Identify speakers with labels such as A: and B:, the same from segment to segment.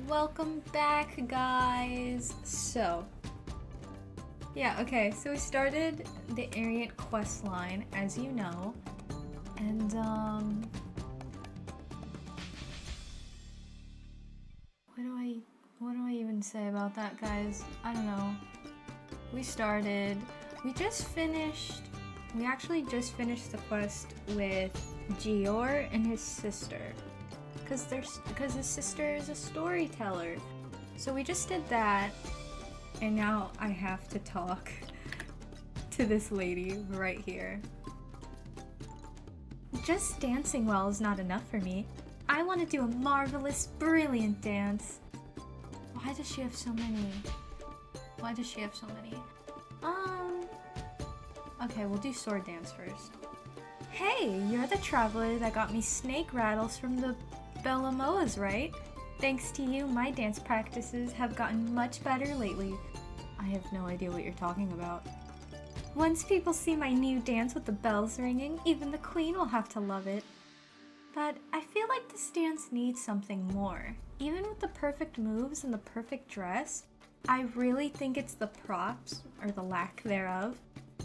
A: Welcome back, guys. So we started the Ariant quest line, as you know, and what do I even say about that, guys? I don't know. We actually just finished the quest with Gior and his sister. Because his sister is a storyteller. So we just did that, and now I have to talk to this lady right here. Just dancing well is not enough for me. I want to do a marvelous, brilliant dance. Why does she have so many? Okay, we'll do sword dance first. Hey, you're the traveler that got me snake rattles from the Bellamoas, right? Thanks to you, my dance practices have gotten much better lately. I have no idea what you're talking about. Once people see my new dance with the bells ringing, even the queen will have to love it. But I feel like this dance needs something more. Even with the perfect moves and the perfect dress, I really think it's the props, or the lack thereof.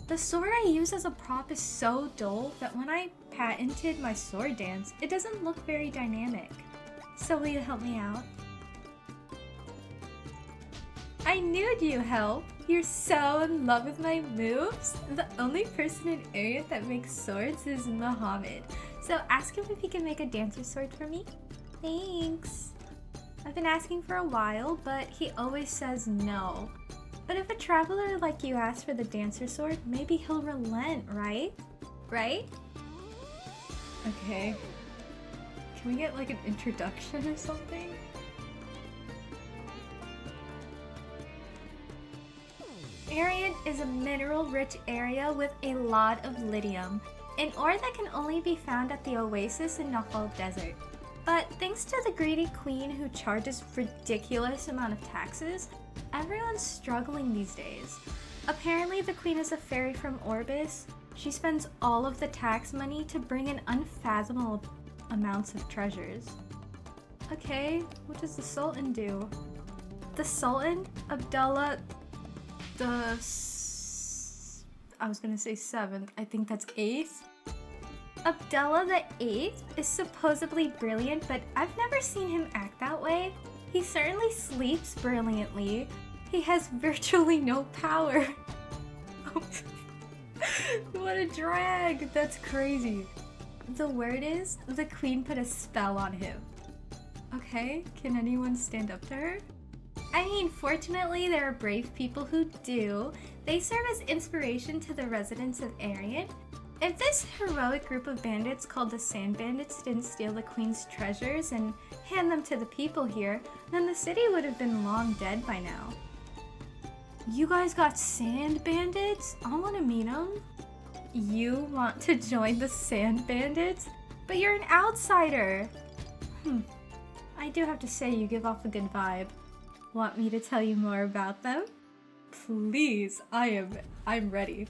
A: The sword I use as a prop is so dull that when I patented my sword dance, it doesn't look very dynamic. So will you help me out? I knew you'd help! You're so in love with my moves? The only person in Ariant that makes swords is Muhammad. So ask him if he can make a dancer sword for me. Thanks! I've been asking for a while, but he always says no. But if a traveler like you asks for the dancer sword, maybe he'll relent, right? Right? Okay. Can we get like an introduction or something? Ariant is a mineral-rich area with a lot of lithium, an ore that can only be found at the oasis in Nahal Desert. But thanks to the greedy queen who charges ridiculous amount of taxes, everyone's struggling these days. Apparently the queen is a fairy from Orbis. She spends all of the tax money to bring in unfathomable amounts of treasures. Okay, what does the Sultan do? The Sultan, Abdullah I was gonna say 7th, I think that's 8th. Abdullah the 8th is supposedly brilliant, but I've never seen him act that way. He certainly sleeps brilliantly. He has virtually no power. What a drag! That's crazy. The word is, the queen put a spell on him. Okay, can anyone stand up to her? I mean, fortunately, there are brave people who do. They serve as inspiration to the residents of Ariant. If this heroic group of bandits called the Sand Bandits didn't steal the queen's treasures and hand them to the people here, then the city would have been long dead by now. You guys got Sand Bandits? I want to meet them. You want to join the Sand Bandits? But you're an outsider. I do have to say you give off a good vibe. Want me to tell you more about them? Please, I'm ready.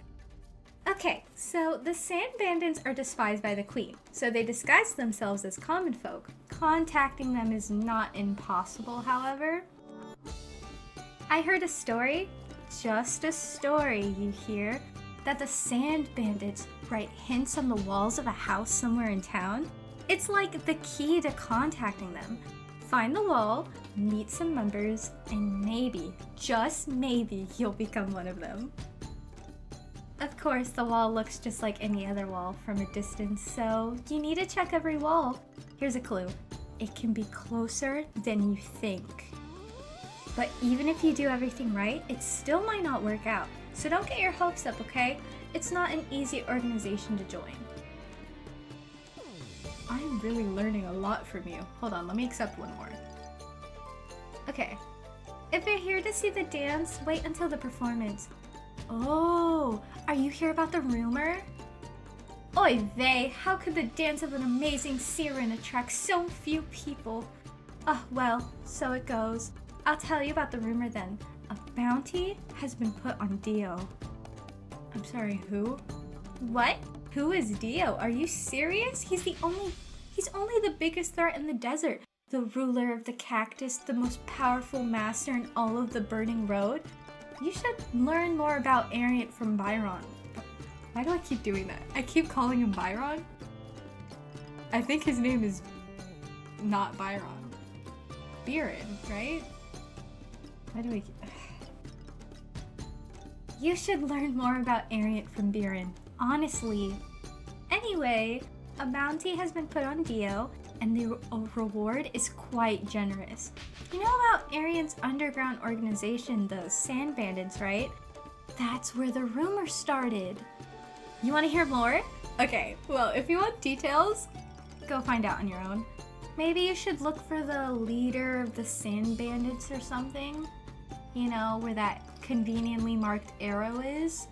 A: Okay, so the Sand Bandits are despised by the queen, so they disguise themselves as common folk. Contacting them is not impossible, however. I heard a story, just a story, you hear, that the Sand Bandits write hints on the walls of a house somewhere in town. It's like the key to contacting them. Find the wall, meet some members, and maybe, just maybe, you'll become one of them. Of course, the wall looks just like any other wall from a distance, so you need to check every wall. Here's a clue. It can be closer than you think. But even if you do everything right, it still might not work out. So don't get your hopes up, okay? It's not an easy organization to join. I'm really learning a lot from you. Hold on, let me accept one more. Okay. If you're here to see the dance, wait until the performance. Oh, are you here about the rumor? Oy vey, how could the dance of an amazing Sirin attract so few people? Oh, well, so it goes. I'll tell you about the rumor then. A bounty has been put on Dio. I'm sorry, who? What? Who is Dio? Are you serious? He's only the biggest threat in the desert. the ruler of the cactus, the most powerful master in all of the burning road. You should learn more about Ariant from Byron. Why do I keep doing that? I keep calling him Byron. I think his name is not Byron. Biren, right? Why do we keep... You should learn more about Ariant from Biren. Honestly. Anyway, a bounty has been put on Dio, and the reward is quite generous. You know about Arian's underground organization, the Sand Bandits, right? That's where the rumor started. You want to hear more? Okay, well, if you want details, go find out on your own. Maybe you should look for the leader of the Sand Bandits or something. You know, where that conveniently marked arrow is.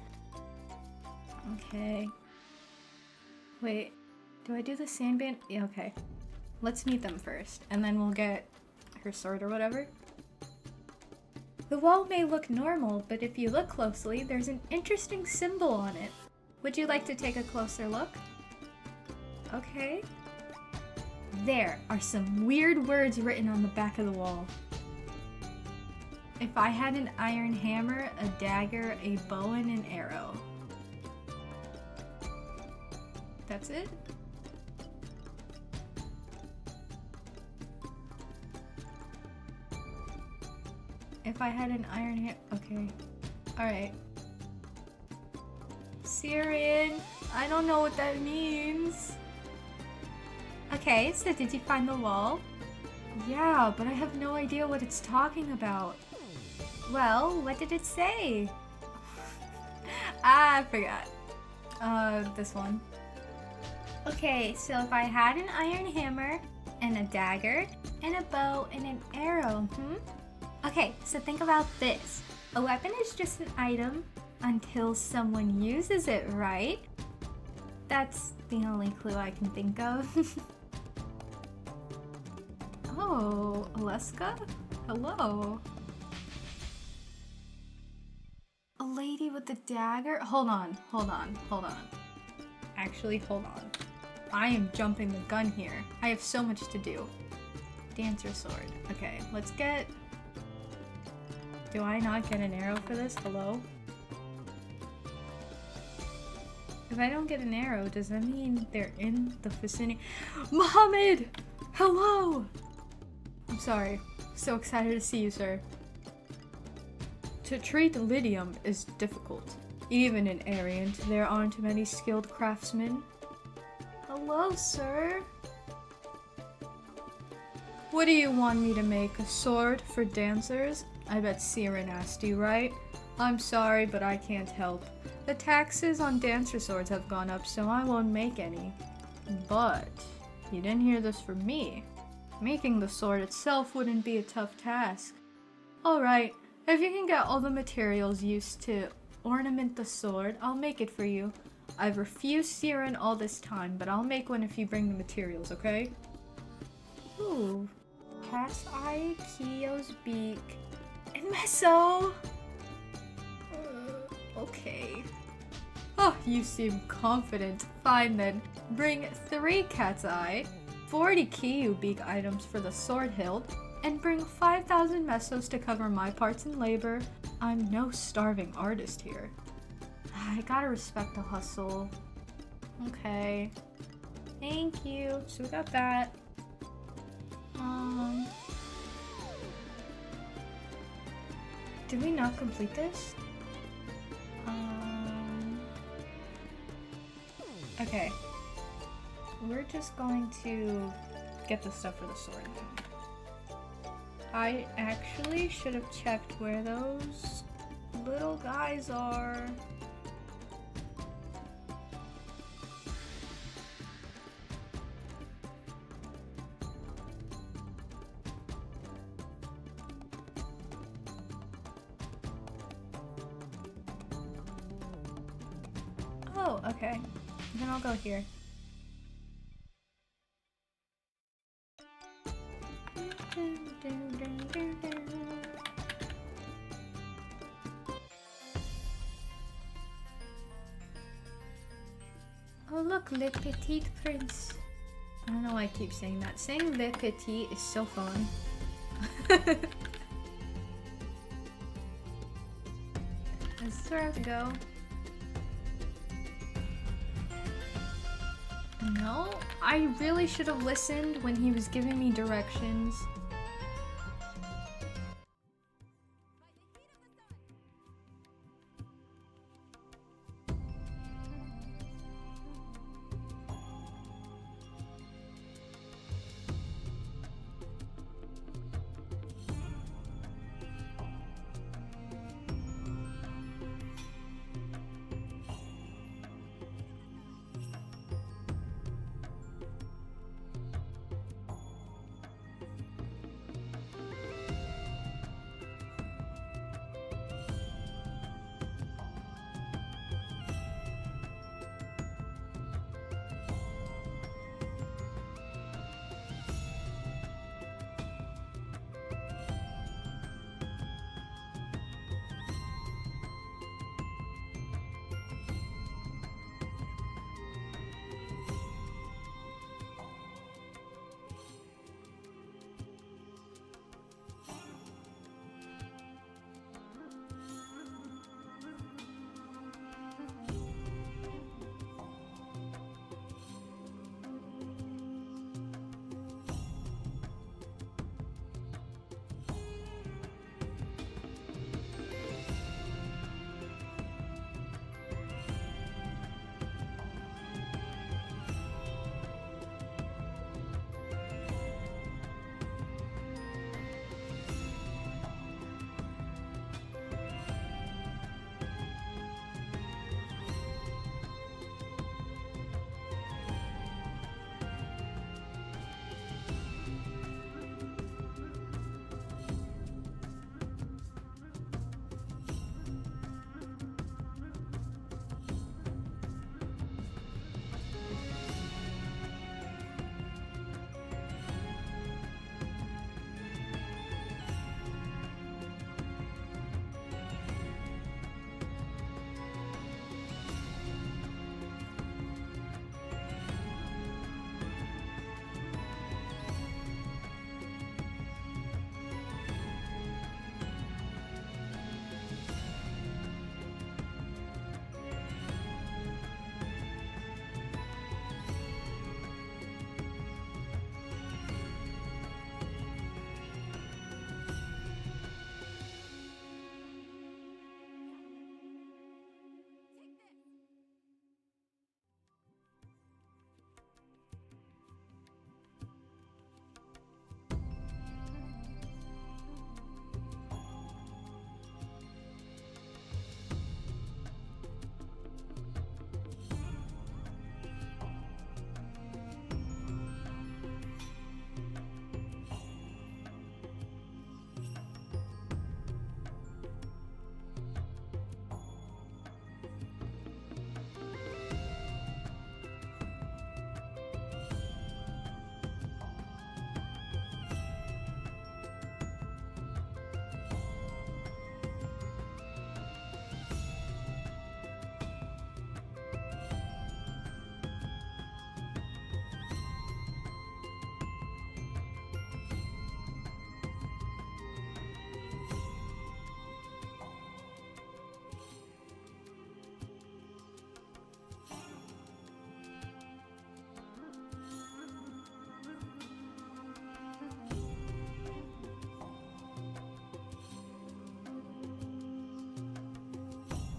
A: Okay. Wait, do I do the Sand Bandit? Yeah, okay. Let's meet them first, and then we'll get her sword or whatever. The wall may look normal, but if you look closely, there's an interesting symbol on it. Would you like to take a closer look? Okay. There are some weird words written on the back of the wall. If I had an iron hammer, a dagger, a bow, and an arrow. That's it? If I had an iron hammer, okay. Alright. Sirin, I don't know what that means. Okay, so did you find the wall? Yeah, but I have no idea what it's talking about. Well, what did it say? I forgot. This one. Okay, so if I had an iron hammer, and a dagger, and a bow, and an arrow, Okay, so think about this. A weapon is just an item until someone uses it, right? That's the only clue I can think of. Oh, Alaska? Hello. A lady with a dagger? Hold on. Actually, hold on. I am jumping the gun here. I have so much to do. Dancer sword. Okay, let's get... Do I not get an arrow for this? Hello? If I don't get an arrow, does that mean they're in the vicinity? Muhammad! Hello! I'm sorry. So excited to see you, sir. To treat Lydium is difficult. Even in Ariant, there aren't many skilled craftsmen. Hello, sir. What do you want me to make? A sword for dancers? I bet Sirin asked you, right? I'm sorry, but I can't help. The taxes on dancer swords have gone up, so I won't make any. But you didn't hear this from me. Making the sword itself wouldn't be a tough task. Alright, if you can get all the materials used to ornament the sword, I'll make it for you. I've refused Sirin all this time, but I'll make one if you bring the materials, okay? Ooh. Cat's eye, Kiyo's beak, and Meso! Okay. Oh, you seem confident. Fine then. Bring 3 cat's eye, 40 Kiyu beak items for the sword hilt, and bring 5,000 mesos to cover my parts in labor. I'm no starving artist here. I gotta respect the hustle. Okay. Thank you. So we got that. Did we not complete this? Okay. We're just going to get the stuff for the sword now. I actually should have checked where those little guys are. Oh, okay. Then I'll go here. Oh look, Le Petit Prince. I don't know why I keep saying that. Saying le petit is so fun. Is this where I have to go? No, I really should have listened when he was giving me directions.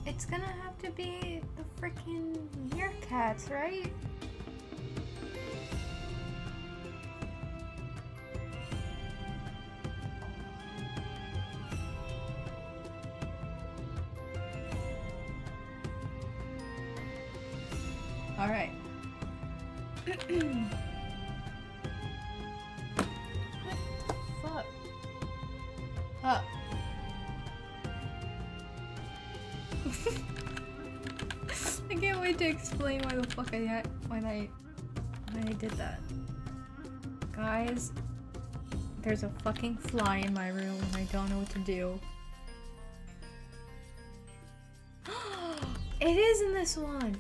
A: It's gonna have to be the freaking meerkats, right? All right. What the fuck? Huh. I can't wait to explain why the fuck I did that. Guys, there's a fucking fly in my room and I don't know what to do. It is in this one.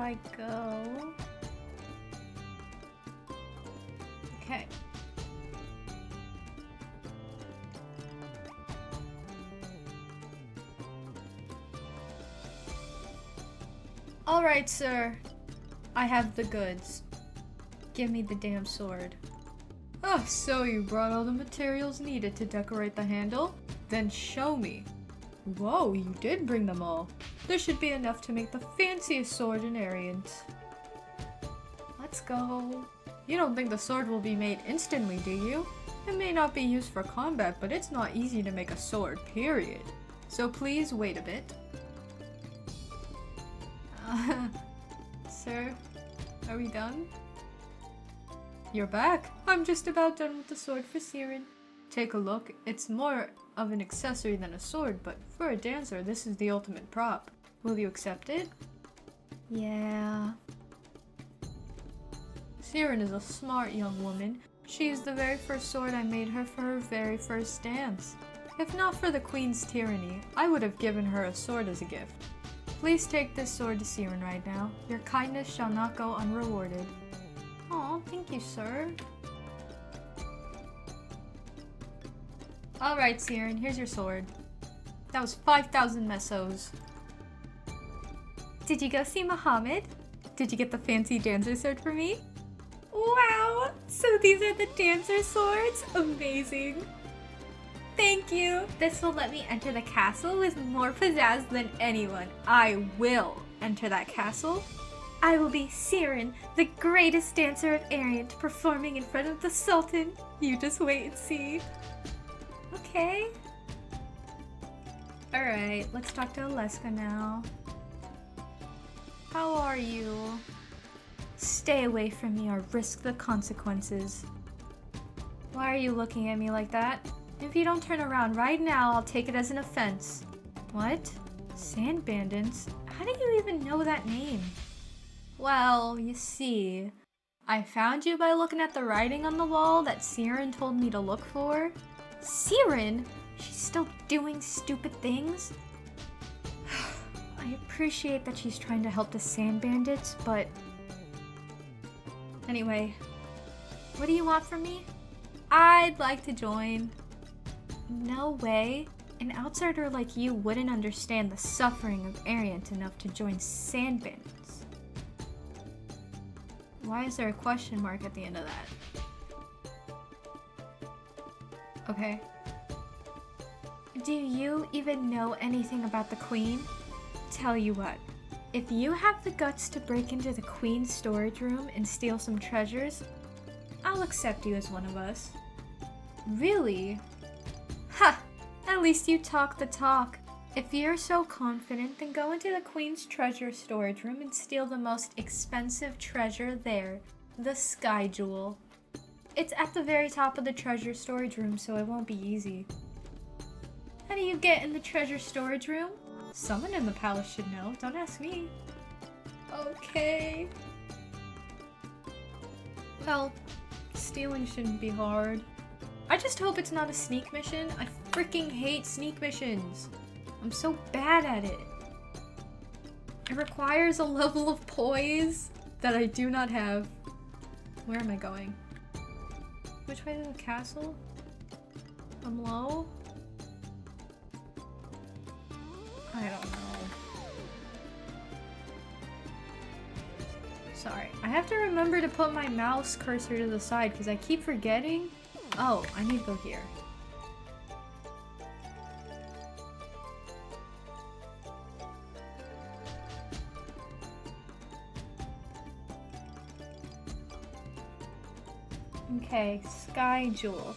A: I go? Okay. Alright, sir. I have the goods. Give me the damn sword. Oh, so you brought all the materials needed to decorate the handle? Then show me. Whoa, you did bring them all. There should be enough to make the fanciest sword in Ariant. Let's go. You don't think the sword will be made instantly, do you? It may not be used for combat, but it's not easy to make a sword, period. So please wait a bit. Sir, are we done? You're back. I'm just about done with the sword for Sirin. Take a look. It's more of an accessory than a sword, but for a dancer, this is the ultimate prop. Will you accept it? Yeah. Sirin is a smart young woman. She is the very first sword I made her for her very first dance. If not for the Queen's tyranny, I would have given her a sword as a gift. Please take this sword to Sirin right now. Your kindness shall not go unrewarded. Aw, thank you, sir. Alright, Sirin, here's your sword. That was 5,000 mesos. Did you go see Muhammad? Did you get the fancy dancer sword for me? Wow! So these are the dancer swords? Amazing! Thank you! This will let me enter the castle with more pizzazz than anyone. I will enter that castle. I will be Sirin, the greatest dancer of Ariant, performing in front of the Sultan. You just wait and see. Okay. Alright, let's talk to Aleska now. How are you? Stay away from me or risk the consequences. Why are you looking at me like that? If you don't turn around right now, I'll take it as an offense. What? Sand bandits? How do you even know that name? Well, you see, I found you by looking at the writing on the wall that Sirin told me to look for. Sirin? She's still doing stupid things? I appreciate that she's trying to help the sand bandits, but... Anyway, what do you want from me? I'd like to join. No way. An outsider like you wouldn't understand the suffering of Ariant enough to join sand bandits. Why is there a question mark at the end of that? Okay. Do you even know anything about the Queen? Tell you what, if you have the guts to break into the Queen's storage room and steal some treasures, I'll accept you as one of us. Really? Ha! At least you talk the talk. If you're so confident, then go into the Queen's treasure storage room and steal the most expensive treasure there, the Sky Jewel. It's at the very top of the treasure storage room, so it won't be easy. How do you get in the treasure storage room? Someone in the palace should know, don't ask me. Okay. Well, stealing shouldn't be hard. I just hope it's not a sneak mission. I freaking hate sneak missions. I'm so bad at it. It requires a level of poise that I do not have. Where am I going? Which way to the castle? I'm low? I don't know. Sorry. I have to remember to put my mouse cursor to the side because I keep forgetting. Oh, I need to go here. Okay, Sky Jewel.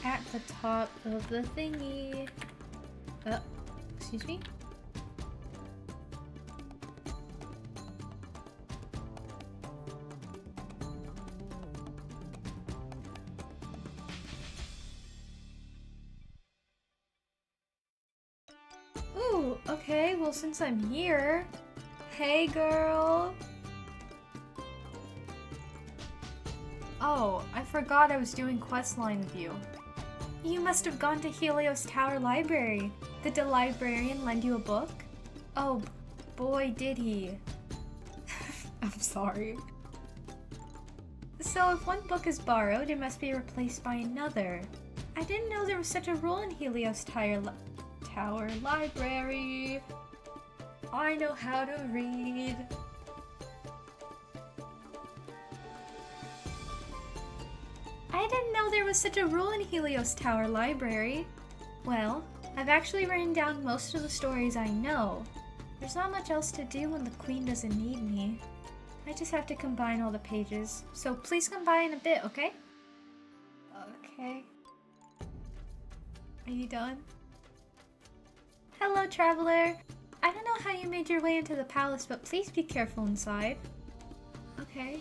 A: At the top of the thingy. Excuse me? Ooh, okay, well since I'm here. Hey girl! Oh, I forgot I was doing questline with you. You must have gone to Helios Tower Library. Did the librarian lend you a book? Oh, boy did he. I'm sorry. So if one book is borrowed, it must be replaced by another. I didn't know there was such a rule in Helios Tower Library. I know how to read. I didn't know there was such a rule in Helios Tower Library. Well, I've actually written down most of the stories I know. There's not much else to do when the queen doesn't need me. I just have to combine all the pages. So please combine a bit, okay? Okay. Are you done? Hello, traveler. I don't know how you made your way into the palace, but please be careful inside. Okay.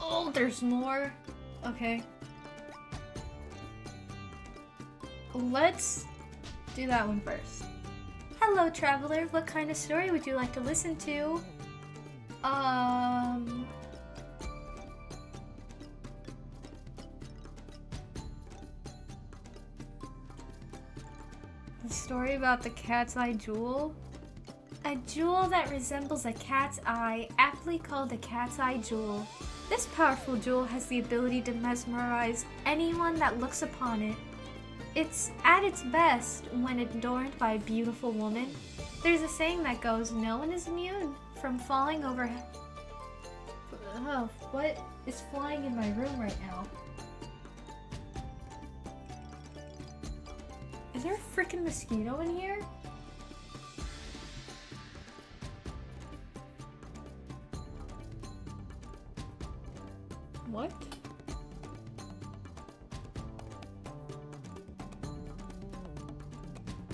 A: Oh, there's more. Okay. Let's do that one first. Hello, traveler. What kind of story would you like to listen to? The story about the cat's eye jewel? A jewel that resembles a cat's eye, aptly called a cat's eye jewel. This powerful jewel has the ability to mesmerize anyone that looks upon it. It's at its best when adorned by a beautiful woman. There's a saying that goes, no one is immune from falling over... Oh, what is flying in my room right now? Is there a freaking mosquito in here? What?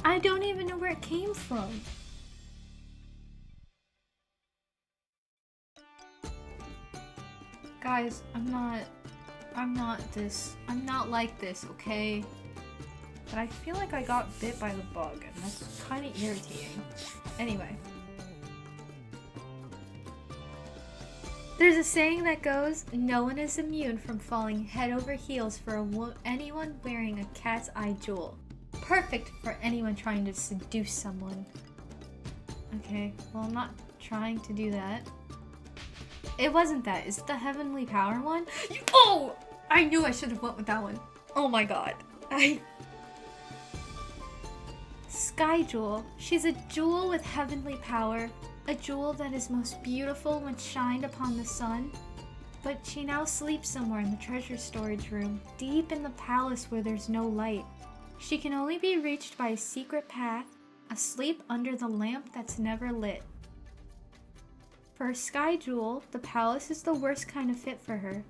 A: I don't even know where it came from. Guys, I'm not like this, okay? But I feel like I got bit by the bug, and that's kind of irritating. Anyway. There's a saying that goes, no one is immune from falling head over heels for anyone wearing a cat's eye jewel. Perfect for anyone trying to seduce someone. Okay, well, I'm not trying to do that. It wasn't that. Is it the heavenly power one? Oh! I knew I should have went with that one. Oh my god. Sky Jewel. She's a jewel with heavenly power. A jewel that is most beautiful when shined upon the sun. But she now sleeps somewhere in the treasure storage room, deep in the palace where there's no light. She can only be reached by a secret path, asleep under the lamp that's never lit. For a Sky Jewel, the palace is the worst kind of fit for her.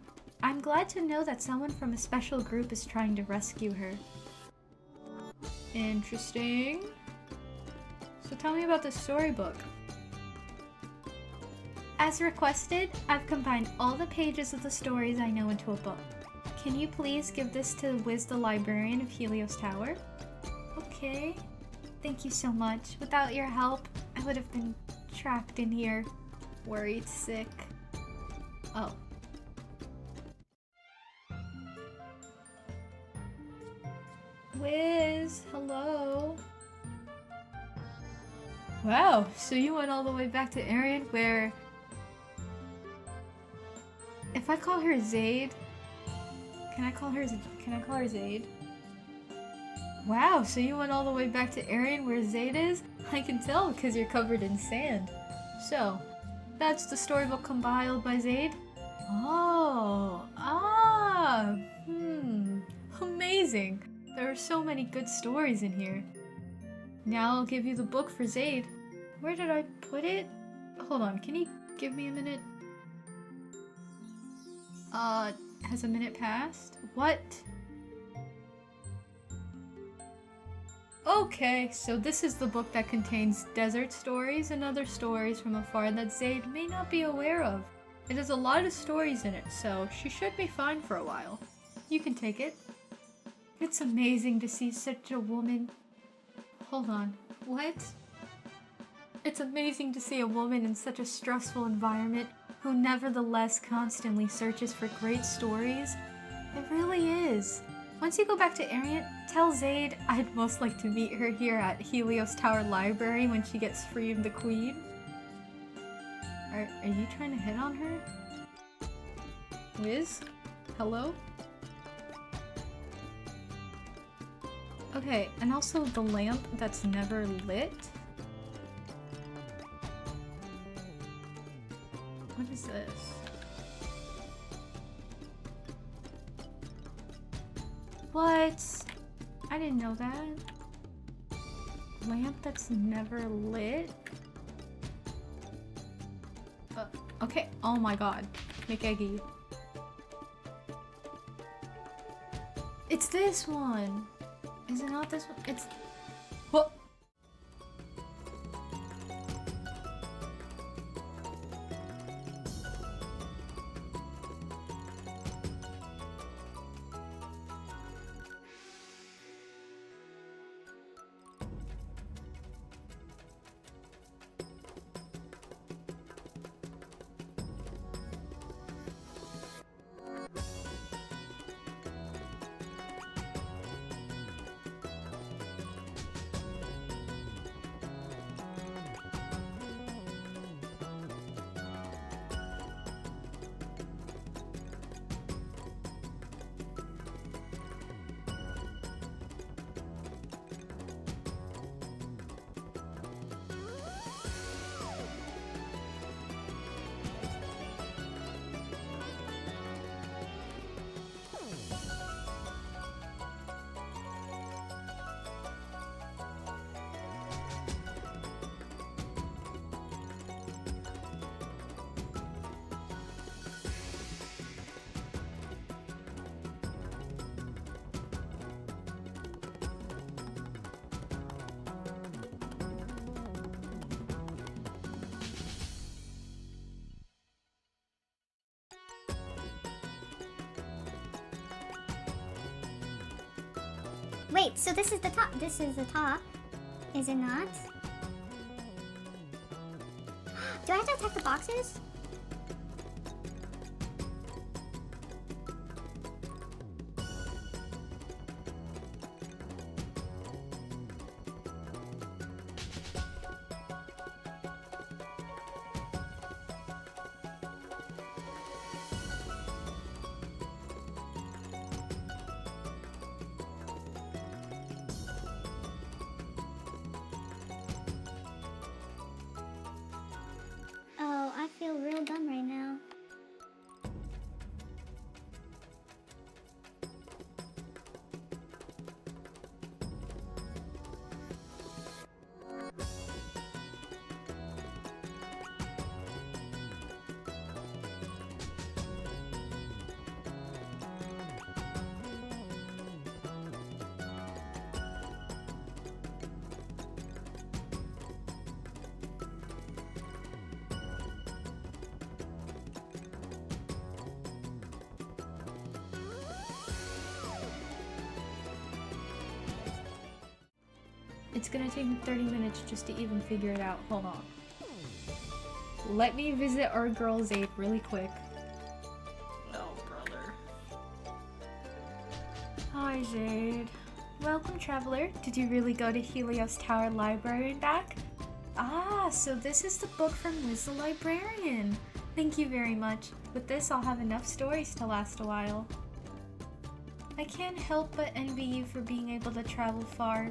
A: I'm glad to know that someone from a special group is trying to rescue her. Interesting. So tell me about the storybook. As requested, I've combined all the pages of the stories I know into a book. Can you please give this to Wiz the librarian of Helios Tower? Okay. Thank you so much. Without your help, I would have been trapped in here. Worried sick. Oh. Wiz, hello. Wow, so you went all the way back to Arian where... If I call her Zaid... Can I call her Zaid? Wow, so you went all the way back to Arian where Zaid is? I can tell because you're covered in sand. So, that's the storybook compiled by Zaid? Oh, amazing. There are so many good stories in here. Now I'll give you the book for Zaid. Where did I put it? Hold on, can you give me a minute? Has a minute passed? What? Okay, so this is the book that contains desert stories and other stories from afar that Zaid may not be aware of. It has a lot of stories in it, so she should be fine for a while. You can take it. It's amazing to see such a woman... Hold on. What? It's amazing to see a woman in such a stressful environment who nevertheless constantly searches for great stories. It really is. Once you go back to Arian, tell Zaid I'd most like to meet her here at Helios Tower Library when she gets free of the Queen. Are you trying to hit on her? Liz? Hello? Okay, and also the lamp that's never lit? What is this? What? I didn't know that. Lamp that's never lit? Okay, oh my god. McEggy. It's this one! Is it not this one? It's... What?
B: Wait, so this is the top. This is the top. Is it not? Do I have to attack the boxes? Oh, I feel real dumb right now.
A: It's gonna take me 30 minutes just to even figure it out. Hold on. Let me visit our girl Zaid really quick. Oh, brother. Hi, Zaid. Welcome, traveler. Did you really go to Helios Tower Library and back? Ah, so this is the book from Liz the Librarian. Thank you very much. With this, I'll have enough stories to last a while. I can't help but envy you for being able to travel far.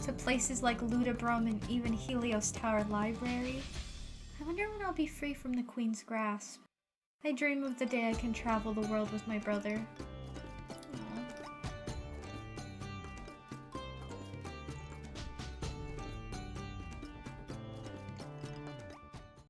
A: To places like Ludabrum and even Helios Tower Library. I wonder when I'll be free from the Queen's grasp. I dream of the day I can travel the world with my brother.